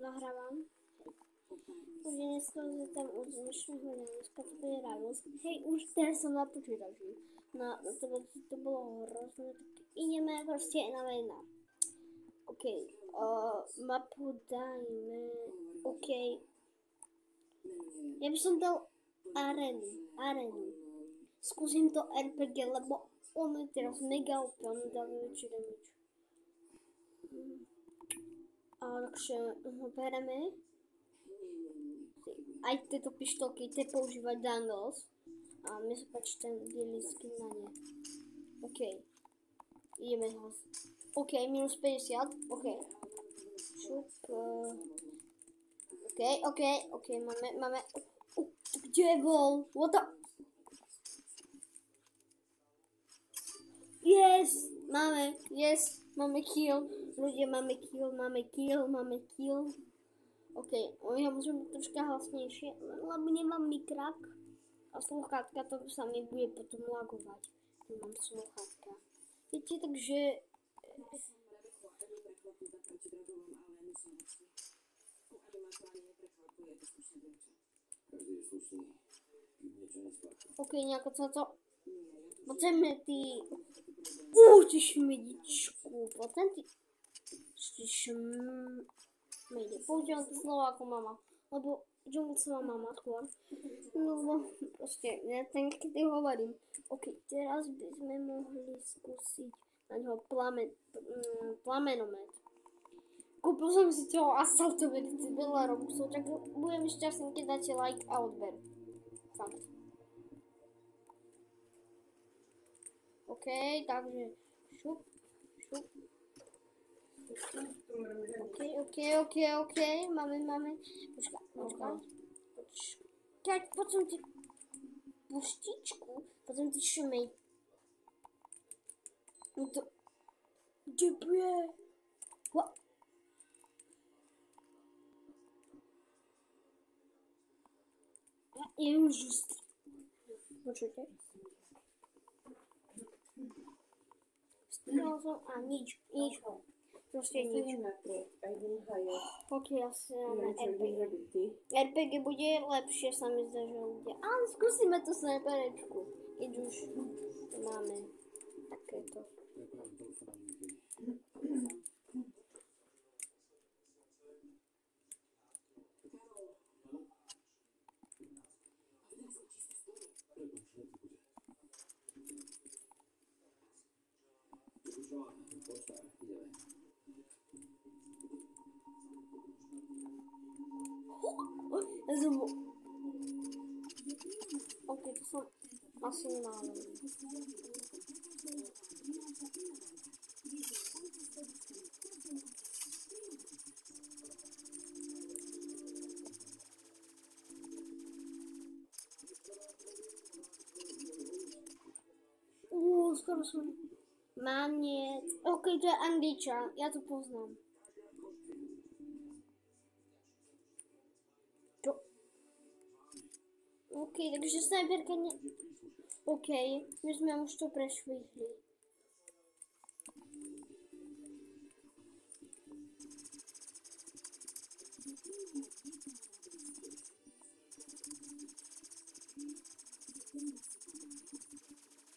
Zahrávam. Už je dneska tam od dnešného dňa, dneska to bude ráno. Hej, už teraz som na počítači. Na to bolo hrozné, tak ideme proste na vejna. OK, mapu dajme, OK. Ja by som dal arenu. Skúsim to RPG, lebo on je teraz mega OP, on dá väčší damage. Takže bereme aj tieto pištolky, tie používať dangles. A mne sa páči ten bielý skin na ne. OK. Ideme ho. OK, minus 50. OK. Šup. OK, máme. Kde bol? What the? Yes! Máme kill. Ľudia, máme kill. OK, ja môžem byť troška hlasnejšie, lebo nemám mikrák. A sluchátka to sa mi bude potom lagovať, keď mám sluchátka. Viete, takže... OK, nejako sa to... Poďme ty šmedičku, ty šmedi. Používam to slovo ako mama, lebo jungle sa má mama skôr. No, proste, ja ten keď hovorím. OK, teraz by sme mohli skúsiť na ňoho plamenomet. Kúpil som si toho asfaltový veľa robuxov, tak budem šťastný, keď dáte like a odber. Fakt. OK, takže šup. OK, máme. Počkaj, potom ty puštičku, potom ty šmej. To... Kde bude? Je už just. Počujte. Stýhal som a nič. Proste nič. OK, asi máme RPG. RPG bude lepšie, sa mi zdá, že ľudia. Ale skúsime to sniperečku, keď už máme takéto. OK, to som asi nemála. Skoro som... Mám nie... OK, to je Angličan, ja to poznám. OK, takže snajperka nie... OK, my sme už to prešvihli.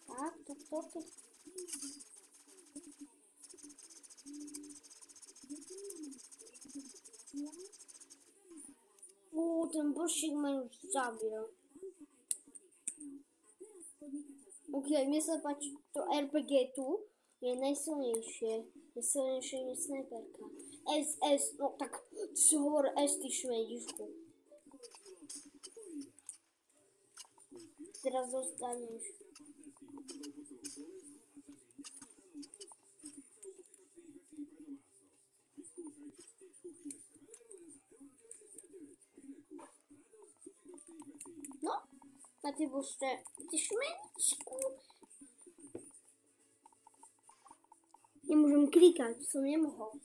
Tak, to. Ten božík ma už zabil. OK, mne sa páči, to RPG tu je najsilnejšie než snajperka. SS, no tak si hovor S, ty šmedišku. Teraz dostaneš. No, na ty božte, ty šmedičku. Nemôžem klikať, som nemohol.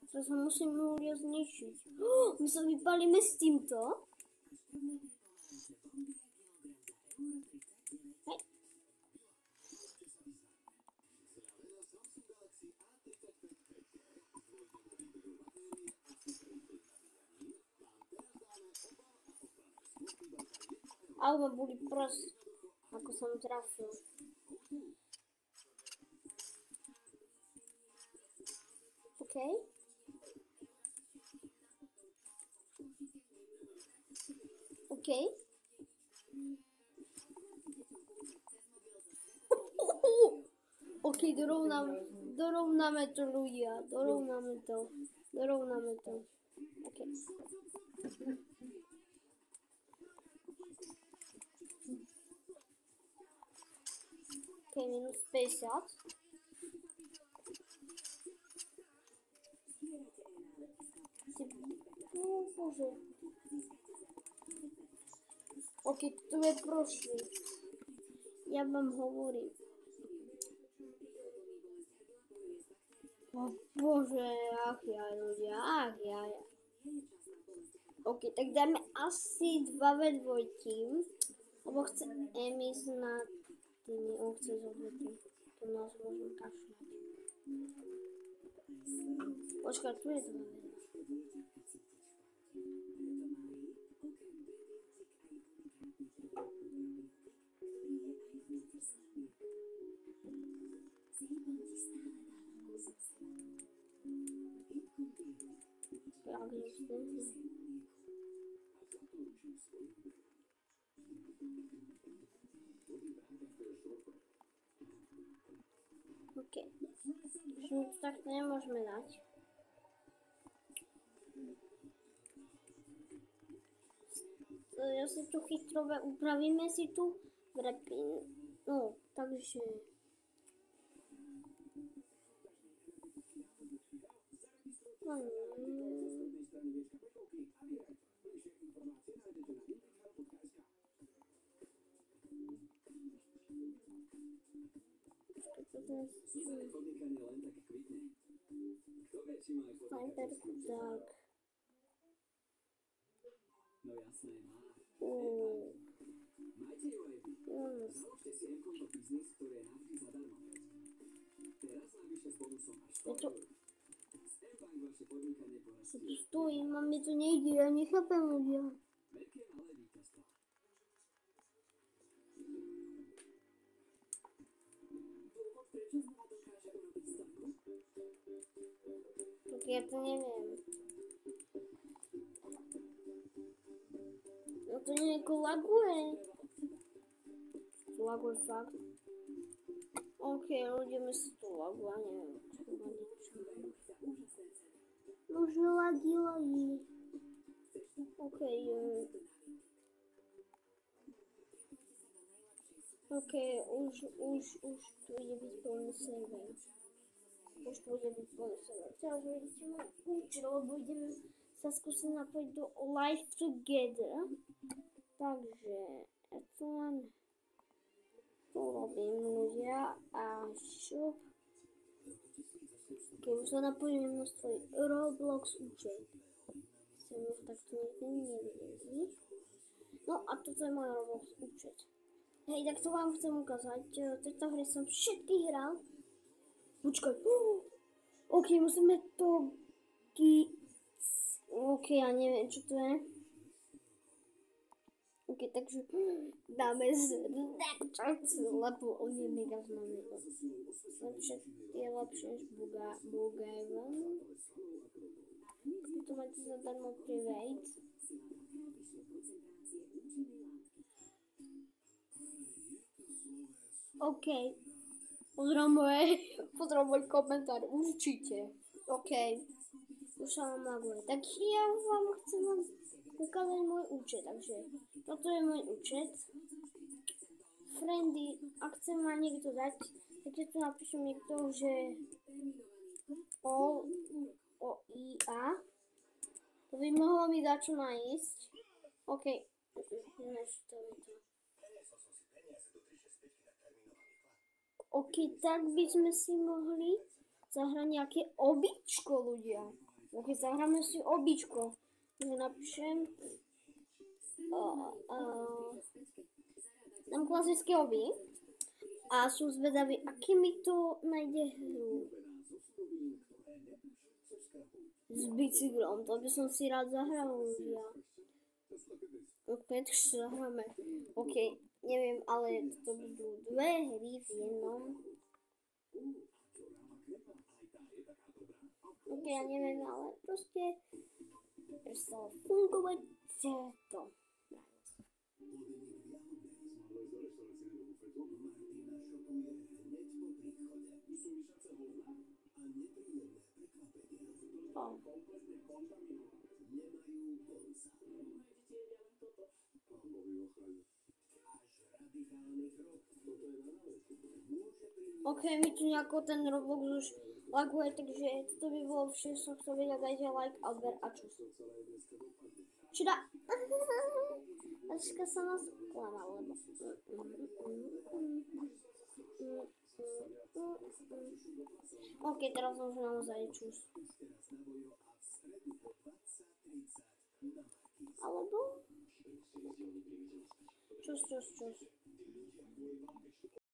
Teraz ho musím ľudia zničiť. My sa vypálime s týmto. Ale ma boli prst, ako som trafil. OK. OK. OK, dorovnáme to ľudia, dorovnáme to. OK. OK, minus 50. Bože. OK, to je prošli. Ja vám hovorím. Bože, ach ja, ľudia, ach ja. OK, tak dáme asi 2v2, lebo chce Emis na tými, on chce zobrať. To nás môžem kašľať. Počkaj, tu je 2v2. OK. Už mi to takto nemôžeme dať. Ja si tu chytrové upravíme si tu vrepin. No, takže... Snajperku, tak. No jasné, má. Majte ju aj vy. Založte si M-Konto Business, ktoré je navždy zadarmo. Teraz navyše s bonusom až 100 €. S M-Bank vaše podnikanie porastie. Tu stojím, a mi to nejde, ja nechápem ľudia. Veľké malé víťazstvo. Dôvod, prečo znova dokáže urobiť stovku? Tak ja to neviem. No to nejako laguje. Laguje fakt. OK, ľudia si to laguje, neviem. Možno lagi. OK, OK, už tu ide byť plný server. Už bude byť plný server. Teraz budete ma učiť, lebo ideme sa skúsiť napojiť do Live Together. Takže, ja to len tu robím ľudia a šup. Keď už sa napojím na svoj Roblox účet. Som už takto nikdy nevideli. No a toto je môj Roblox účet. Hej, tak to vám chcem ukázať. Tejto hry som všetky hral. Počkaj. OK, musíme to... OK, ja neviem, čo to je. OK, takže dáme Snapchat, lebo on je mega známy. Snapchat je lepšie než Boogaven. To máte zadarmo private. OK. Pozdrav môj komentár, určite. OK. Už sa vám laguje. Tak ja vám chcem ukázať môj účet, takže toto je môj účet. Friendy, ak chce ma niekto dať, tak keď tu napíšem niekto, že OIA, to by mohlo mi dať čo nájsť. OK. OK, tak by sme si mohli zahrať nejaké običko, ľudia. OK, zahráme si običko. Takže napíšem dám klasické obi a som zvedavý, aké mi to nájde hru. S bicyklom, to by som si rád zahral, ľudia. Ok, takže zahráme. Ok, neviem, ale to budú dve hry v jednom. Ok, ja neviem, ale proste prestalo fungovať to. Oh. Ok, mi tu nejako ten Roblox už laguje, takže to by bolo všetko, kto vedel, dajte like, Albert a čus. Čuda. Ačka sa nás klamal, lebo... Ok, teraz už naozaj čus. Alebo... Čus.